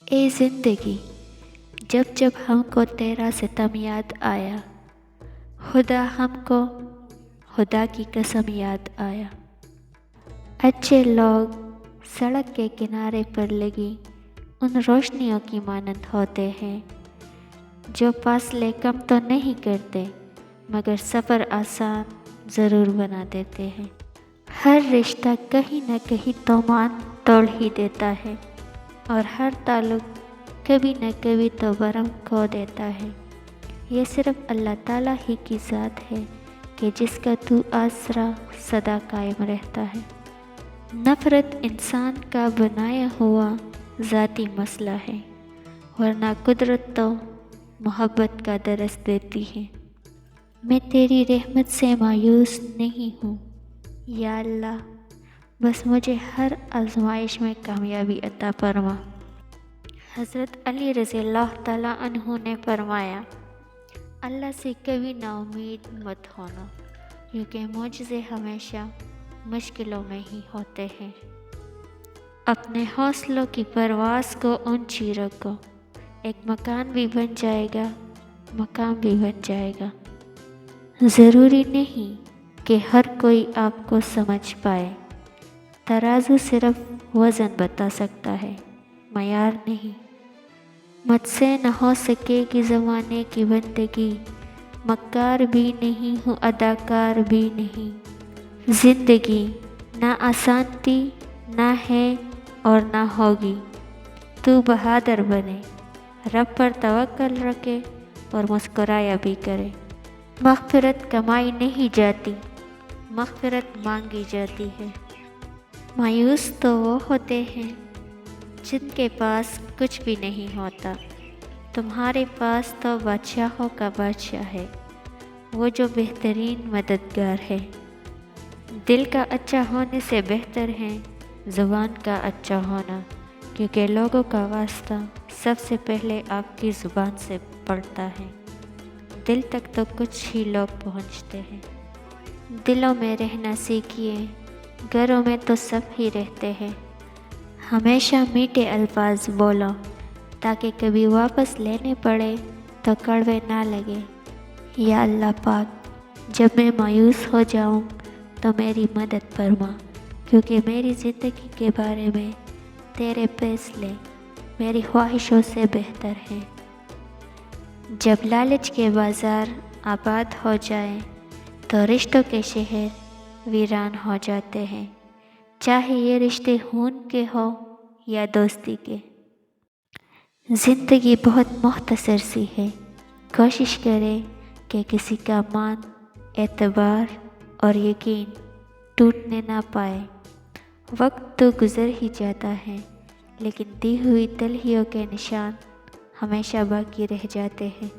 اے زندگی، جب جب ہم کو تیرا ستم یاد آیا، خدا ہم کو خدا کی قسم یاد آیا۔ اچھے لوگ سڑک کے کنارے پر لگی ان روشنیوں کی مانند ہوتے ہیں جو فاصلے کم تو نہیں کرتے مگر سفر آسان ضرور بنا دیتے ہیں۔ ہر رشتہ کہیں نہ کہیں تومان توڑ ہی دیتا ہے اور ہر تعلق کبھی نہ کبھی تو برہم کھو دیتا ہے۔ یہ صرف اللہ تعالیٰ ہی کی ذات ہے کہ جس کا تو آسرا سدا قائم رہتا ہے۔ نفرت انسان کا بنایا ہوا ذاتی مسئلہ ہے، ورنہ قدرت تو محبت کا درس دیتی ہے۔ میں تیری رحمت سے مایوس نہیں ہوں یا اللہ، بس مجھے ہر آزمائش میں کامیابی عطا فرما۔ حضرت علی رضی اللہ تعالیٰ عنہ نے فرمایا، اللہ سے کبھی نا امید مت ہونا، کیونکہ معجزے ہمیشہ مشکلوں میں ہی ہوتے ہیں۔ اپنے حوصلوں کی پرواز کو اونچی رکھو، ایک مکان بھی بن جائے گا، مقام بھی بن جائے گا۔ ضروری نہیں کہ ہر کوئی آپ کو سمجھ پائے، ترازو صرف وزن بتا سکتا ہے، معیار نہیں۔ مجھ سے نہ ہو سکے گی زمانے کی بندگی، مکار بھی نہیں ہوں اداکار بھی نہیں۔ زندگی نہ آسان تھی، نہ ہے اور نہ ہوگی۔ تو بہادر بنے، رب پر توکل رکھے اور مسکرایا بھی کرے۔ مغفرت کمائی نہیں جاتی، مغفرت مانگی جاتی ہے۔ مایوس تو وہ ہوتے ہیں جن کے پاس کچھ بھی نہیں ہوتا، تمہارے پاس تو بادشاہوں کا بادشاہ ہے، وہ جو بہترین مددگار ہے۔ دل کا اچھا ہونے سے بہتر ہے زبان کا اچھا ہونا، کیونکہ لوگوں کا واسطہ سب سے پہلے آپ کی زبان سے پڑتا ہے۔ دل تک تو کچھ ہی لوگ پہنچتے ہیں۔ دلوں میں رہنا سیکھیے، گھروں میں تو سب ہی رہتے ہیں۔ ہمیشہ میٹھے الفاظ بولو تاکہ کبھی واپس لینے پڑے تو کڑوے نہ لگے۔ یا اللہ پاک، جب میں مایوس ہو جاؤں تو میری مدد فرما، کیونکہ میری زندگی کے بارے میں تیرے فیصلے میری خواہشوں سے بہتر ہیں۔ جب لالچ کے بازار آباد ہو جائیں تو رشتوں کے شہر ویران ہو جاتے ہیں، چاہے یہ رشتے خون کے ہو یا دوستی کے۔ زندگی بہت مختصر سی ہے، کوشش کرے کہ کسی کا مان، اعتبار اور یقین ٹوٹنے نہ پائے۔ وقت تو گزر ہی جاتا ہے، لیکن دی ہوئی تلخیوں کے نشان ہمیشہ باقی رہ جاتے ہیں۔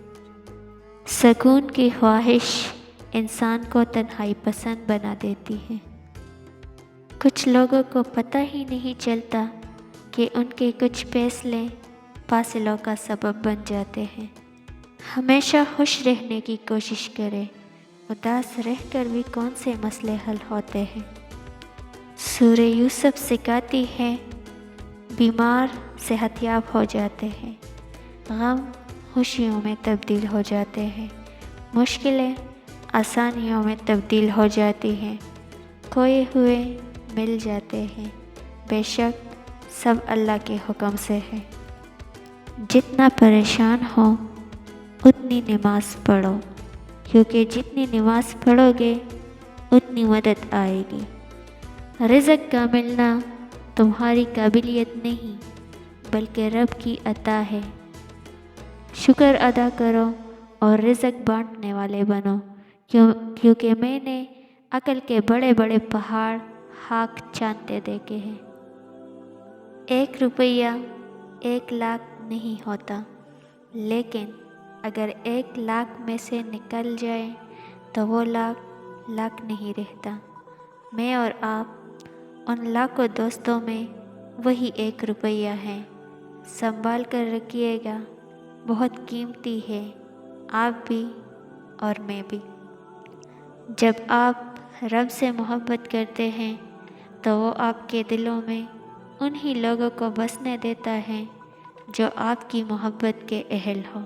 سکون کی خواہش انسان کو تنہائی پسند بنا دیتی ہے۔ کچھ لوگوں کو پتہ ہی نہیں چلتا کہ ان کے کچھ فیصلے فاصلوں کا سبب بن جاتے ہیں۔ ہمیشہ خوش رہنے کی کوشش کرے، اداس رہ کر بھی کون سے مسئلے حل ہوتے ہیں۔ سورہ یوسف سکھاتی ہے، بیمار صحت یاب ہو جاتے ہیں، غم خوشیوں میں تبدیل ہو جاتے ہیں، مشکلیں آسانیوں میں تبدیل ہو جاتی ہیں، کھوئے ہوئے مل جاتے ہیں، بے شک سب اللہ کے حکم سے ہے۔ جتنا پریشان ہو اتنی نماز پڑھو، کیونکہ جتنی نماز پڑھو گے اتنی مدد آئے گی۔ رزق کا ملنا تمہاری قابلیت نہیں بلکہ رب کی عطا ہے۔ شکر ادا کرو اور رزق بانٹنے والے بنو، کیونکہ میں نے عقل کے بڑے بڑے پہاڑ خاک چانتے دیکھے ہیں۔ 1 روپیہ 1 لاکھ نہیں ہوتا، لیکن اگر 1 لاکھ میں سے نکل جائے تو وہ لاکھ نہیں رہتا۔ میں اور آپ ان لاکھوں دوستوں میں وہی 1 روپیہ ہے، سنبھال کر رکھیے گا، بہت قیمتی ہے، آپ بھی اور میں بھی۔ جب آپ رب سے محبت کرتے ہیں تو وہ آپ کے دلوں میں انہی لوگوں کو بسنے دیتا ہے جو آپ کی محبت کے اہل ہو۔